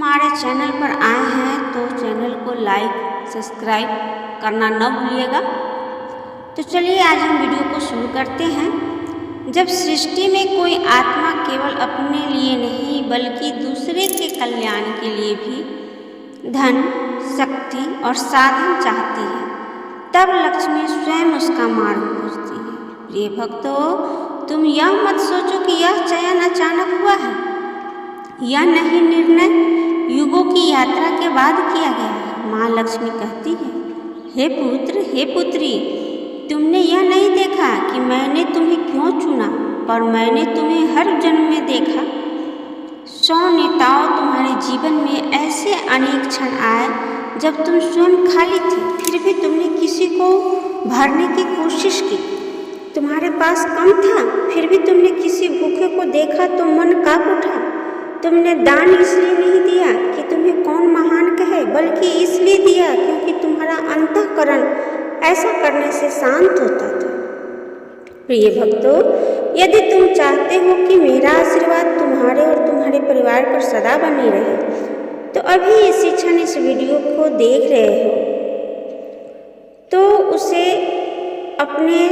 हमारे चैनल पर आए हैं तो चैनल को लाइक सब्सक्राइब करना न भूलिएगा। तो चलिए आज हम वीडियो को शुरू करते हैं। जब सृष्टि में कोई आत्मा केवल अपने लिए नहीं बल्कि दूसरे के कल्याण के लिए भी धन, शक्ति और साधन चाहती है, तब लक्ष्मी स्वयं उसका मार्ग खोजती है। प्रिय भक्तों, तुम यह मत सोचो कि यह चयन अचानक हुआ है। यह नहीं निर्णय युगों की यात्रा के बाद किया गया है। माँ लक्ष्मी कहती है, हे पुत्र, हे पुत्री, तुमने यह नहीं देखा कि मैंने तुम्हें क्यों चुना, पर मैंने तुम्हें हर जन्म में देखा। 100 नेताओं तुम्हारे जीवन में ऐसे अनेक क्षण आए जब तुम स्वयं खाली थी, फिर भी तुमने किसी को भरने की कोशिश की। तुम्हारे पास कम था, फिर भी तुमने किसी भूखे को देखा तो मन कांप उठा। तुमने दान इसलिए नहीं दिया कि तुम्हें कौन महान कहे, बल्कि इसलिए दिया क्योंकि तुम्हारा अंतःकरण ऐसा करने से शांत होता था। प्रिय भक्तों, यदि तुम चाहते हो कि मेरा आशीर्वाद तुम्हारे और तुम्हारे परिवार पर सदा बनी रहे, तो अभी इसी क्षण इस वीडियो को देख रहे हो तो उसे अपने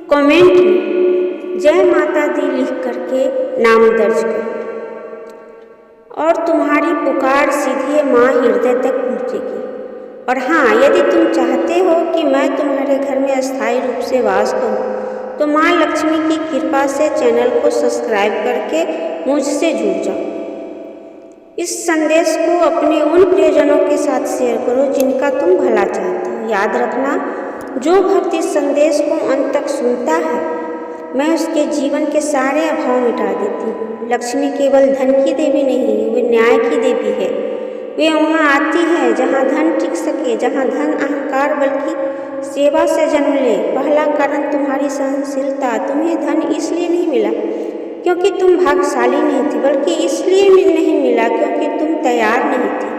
कमेंट में जय माता दी लिख करके नाम दर्ज करो और तुम्हारी पुकार सीधे माँ हृदय तक पहुँचेगी। और हाँ, यदि तुम चाहते हो कि मैं तुम्हारे घर में अस्थायी रूप से वास करूँ, तो माँ लक्ष्मी की कृपा से चैनल को सब्सक्राइब करके मुझसे जुड़ जाओ। इस संदेश को अपने उन प्रियजनों के साथ शेयर करो जिनका तुम भला चाहते हो। याद रखना, जो भक्त इस संदेश को अंत तक सुनता है, मैं उसके जीवन के सारे अभाव मिटा देती हूँ। लक्ष्मी केवल धन की देवी नहीं है, वे न्याय की देवी है। वे वहाँ आती है जहाँ धन टिक सके, जहाँ धन अहंकार बल्कि सेवा से जन्म ले। पहला कारण तुम्हारी सहनशीलता। तुम्हें धन इसलिए नहीं मिला क्योंकि तुम भाग्यशाली नहीं थी, बल्कि इसलिए नहीं मिला क्योंकि तुम तैयार नहीं थी।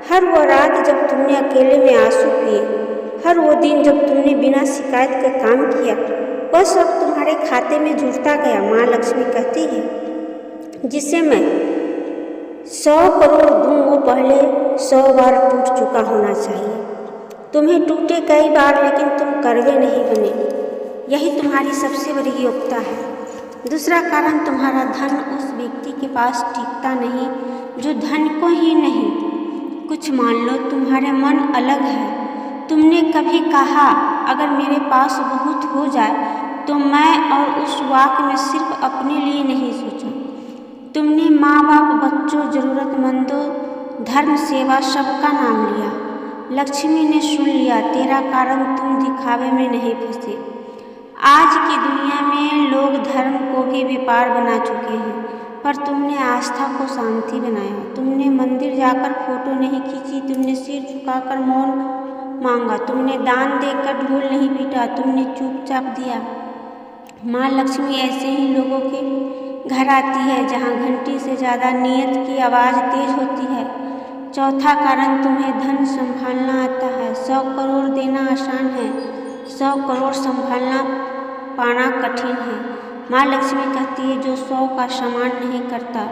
हर वो रात जब तुमने अकेले में आंसू पिए, हर वो दिन जब तुमने बिना शिकायत के काम किया, वह सब तुम्हारे खाते में जुड़ता गया। माँ लक्ष्मी कहती है, जिसे मैं 100 करोड़ दूँ वो पहले 100 बार टूट चुका होना चाहिए। तुम्हें टूटे कई बार, लेकिन तुम कड़वे नहीं बने। यही तुम्हारी सबसे बड़ी योग्यता है। दूसरा कारण, तुम्हारा धन उस व्यक्ति के पास टिकता नहीं जो धन को ही नहीं। कुछ मान लो तुम्हारे मन अलग है। तुमने कभी कहा, अगर मेरे पास बहुत हो जाए तो मैं, और उस वाक्य में सिर्फ अपने लिए नहीं सोचा। तुमने माँ बाप, बच्चों, जरूरतमंदों, धर्म, सेवा सबका नाम लिया। लक्ष्मी ने सुन लिया तेरा कारण। तुम दिखावे में नहीं फंसे। आज की दुनिया में लोग धर्म को भी व्यापार बना चुके हैं, पर तुमने आस्था को शांति बनाया। तुमने मंदिर जाकर फोटो नहीं खींची, तुमने सिर झुकाकर मौन मांगा। तुमने दान देकर ढोल नहीं पीटा, तुमने चुपचाप दिया। माँ लक्ष्मी ऐसे ही लोगों के घर आती है जहाँ घंटी से ज़्यादा नियत की आवाज़ तेज होती है। चौथा कारण, तुम्हें धन संभालना आता है। 100 करोड़ देना आसान है, 100 करोड़ संभालना पाना कठिन है। माँ लक्ष्मी कहती है, जो 100 का सम्मान नहीं करता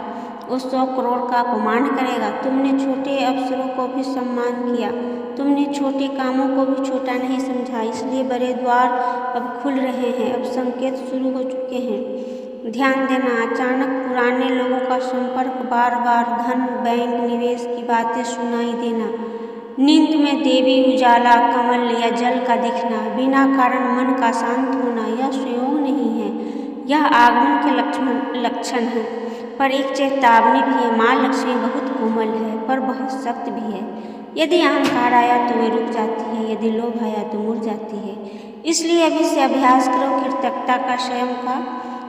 वो 100 करोड़ का अपमान करेगा। तुमने छोटे अफसरों को भी सम्मान किया, तुमने छोटे कामों को भी छोटा नहीं समझा, इसलिए बड़े द्वार अब खुल रहे हैं, अब संकेत शुरू हो चुके हैं। ध्यान देना, अचानक पुराने लोगों का संपर्क, बार बार धन, बैंक, निवेश की बातें सुनाई देना, नींद में देवी, उजाला, कमल या जल का दिखना, बिना कारण मन का शांत होना, यह संयोग नहीं है, यह आगमन के लक्षण है। पर एक चेतावनी भी है। माँ लक्ष्मी बहुत कोमल है पर बहुत सख्त भी है। यदि अहंकार आया तो वे रुक जाती है, यदि लोभ आया तो मुड़ जाती है। इसलिए अभी से अभ्यास करो। कृतज्ञता का, स्वयं का,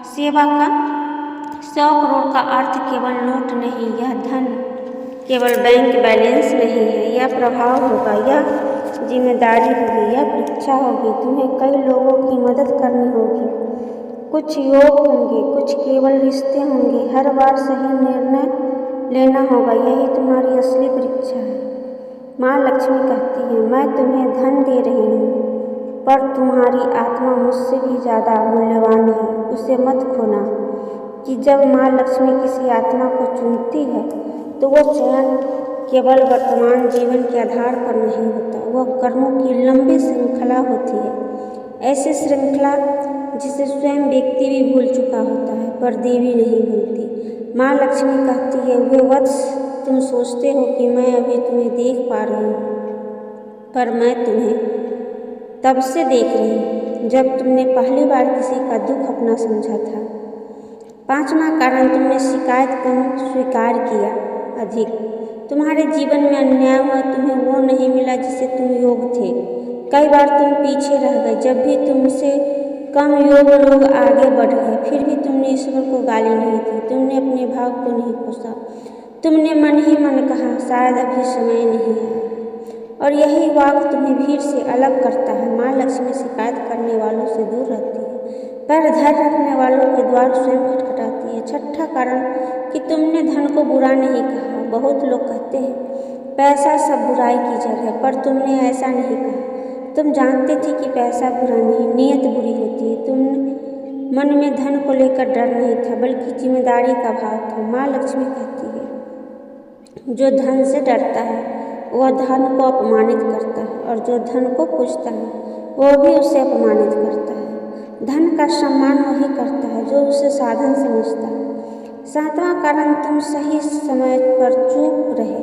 सेवा का। 100 करोड़ का अर्थ केवल नोट नहीं, यह धन केवल बैंक बैलेंस नहीं है, यह प्रभाव होगा, यह जिम्मेदारी होगी, यह परीक्षा होगी। तुम्हें कई लोगों की मदद करनी होगी, कुछ योग होंगे, कुछ केवल रिश्ते होंगे। हर बार सही निर्णय लेना होगा, यही तुम्हारी असली परीक्षा है। माँ लक्ष्मी कहती है, मैं तुम्हें धन दे रही हूँ, पर तुम्हारी आत्मा मुझसे भी ज़्यादा मूल्यवान है, उसे मत खोना। कि जब माँ लक्ष्मी किसी आत्मा को चुनती है तो वह चयन केवल वर्तमान जीवन के आधार पर नहीं होता, वह कर्मों की लंबी श्रृंखला होती है। ऐसी श्रृंखला जिसे स्वयं व्यक्ति भी भूल चुका होता है, पर देवी नहीं भूलती। माँ लक्ष्मी कहती है, वे वत्स तुम सोचते हो कि मैं अभी तुम्हें देख पा रही हूँ, पर मैं तुम्हें तब से देख रही हूँ जब तुमने पहली बार किसी का दुख अपना समझा था। पांचवा कारण, तुमने शिकायत कम स्वीकार किया अधिक। तुम्हारे जीवन में अन्याय हुआ, तुम्हें वो नहीं मिला जिसे तुम योग्य थे। कई बार तुम पीछे रह गए, जब भी तुमसे कम योग्य लोग आगे बढ़ गए, फिर भी तुमने ईश्वर को गाली नहीं दी, तुमने अपने भाव को नहीं कोसा, तुमने मन ही मन कहा शायद अभी समय नहीं है। और यही वाक तुम्हें भीड़ से अलग करता है। माँ लक्ष्मी शिकायत करने वालों से दूर रहती है, पर धैर्य रखने वालों के द्वार स्वयं खटखटाती है। छठा कारण कि तुमने धन को बुरा नहीं कहा। बहुत लोग कहते हैं पैसा सब बुराई की जड़ है, पर तुमने ऐसा नहीं कहा। तुम जानते थे कि पैसा बुरा नहीं, नीयत बुरी होती है। तुम मन में धन को लेकर डर नहीं था, बल्कि जिम्मेदारी का भाव था। माँ लक्ष्मी कहती है, जो धन से डरता है वह धन को अपमानित करता है, और जो धन को पूजता है वह भी उसे अपमानित करता है। धन का सम्मान वही करता है जो उसे साधन समझता है। सातवां कारण, तुम सही समय पर चुप रहे।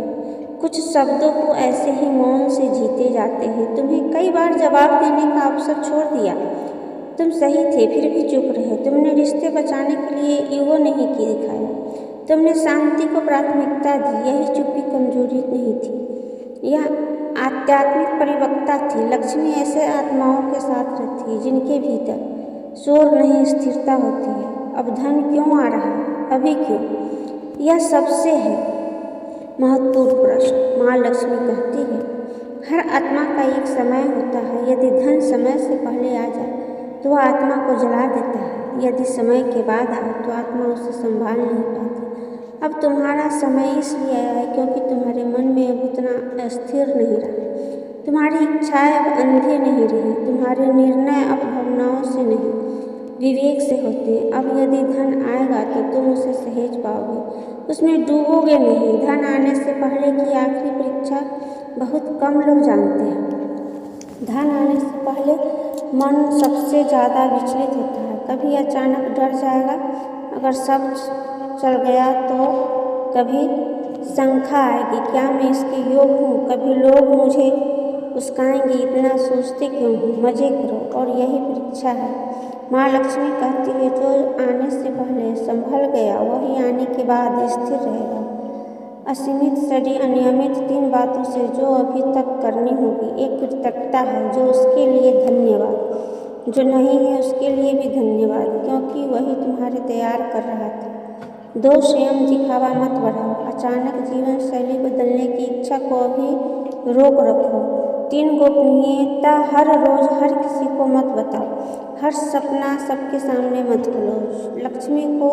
कुछ शब्दों को ऐसे ही मौन से जीते जाते हैं। तुम्हें कई बार जवाब देने का अवसर छोड़ दिया, तुम सही थे फिर भी चुप रहे। तुमने रिश्ते बचाने के लिए ईगो नहीं की दिखाया, तुमने शांति को प्राथमिकता दी। यही चुप्पी कमजोरी नहीं थी, यह आध्यात्मिक परिपक्वता थी। लक्ष्मी ऐसे आत्माओं के साथ रहती है जिनके भीतर शोर नहीं, स्थिरता होती है। अब धन क्यों आ रहा है, अभी क्यों? यह सबसे है महत्वपूर्ण प्रश्न। माँ लक्ष्मी कहती है, हर आत्मा का एक समय होता है। यदि धन समय से पहले आ जाए तो वह आत्मा को जला देता है, यदि समय के बाद आए तो आत्मा उसे संभाल नहीं पाती। अब तुम्हारा समय इसलिए आया है क्योंकि तुम्हारे मन में अब उतना स्थिर नहीं रहा, तुम्हारी इच्छाएं अब अंधी नहीं रही, तुम्हारे निर्णय अब भावनाओं से नहीं विवेक से होते हैं। अब यदि धन आएगा तो तुम उसे सहेज पाओगे, उसमें डूबोगे नहीं। धन आने से पहले की आखिरी परीक्षा बहुत कम लोग जानते हैं। धन आने से पहले मन सबसे ज़्यादा विचलित होता है। कभी अचानक डर जाएगा अगर सब चल गया, तो कभी शंका आएगी क्या मैं इसके योग्य हूँ, कभी लोग मुझे उस्काएंगे, इतना सोचते क्यों हूँ, मज़े करो। और यही परीक्षा है। माँ लक्ष्मी कहती है, जो आने से पहले संभल गया वही आने के बाद स्थिर रहेगा। असीमित, सड़ी, अनियमित, 3 बातों से जो अभी तक करनी होगी। एक कृतज्ञता है, जो उसके लिए धन्यवाद, जो नहीं है उसके लिए भी धन्यवाद, क्योंकि वही तुम्हारे तैयार कर रहा था। 2, स्वयं दिखावा मत बढ़ाओ। अचानक जीवन शैली बदलने की इच्छा को अभी रोक रखो। 3, गोपनीयता, हर रोज हर किसी को मत बताओ, हर सपना सबके सामने मत खोलो। लक्ष्मी को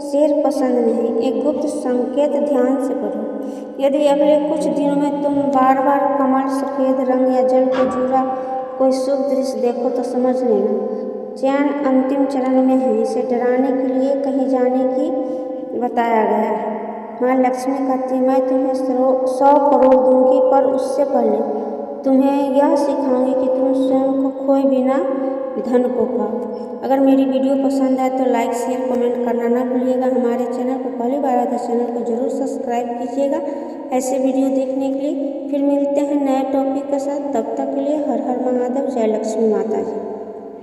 शेर पसंद नहीं, एक गुप्त संकेत ध्यान से पढ़ो। यदि अगले कुछ दिनों में तुम बार बार कमल, सफ़ेद रंग या जल को जुड़ा कोई शुभ दृश्य देखो तो समझ लेना चयन अंतिम चरण में है। इसे डराने के लिए कहीं जाने की बताया गया है। माँ लक्ष्मी कहती, मैं तुम्हें 100 करोड़ दूंगी, पर उससे पहले तुम्हें यह सिखाऊंगी कि तुम स्वयं को खोए बिना धन को पाओ। अगर मेरी वीडियो पसंद आए तो लाइक, शेयर, कमेंट करना ना भूलिएगा। हमारे चैनल को पहली बार आए तो चैनल को जरूर सब्सक्राइब कीजिएगा ऐसे वीडियो देखने के लिए। फिर मिलते हैं नए टॉपिक के साथ, तब तक के लिए हर हर महादेव, जय लक्ष्मी माता जी।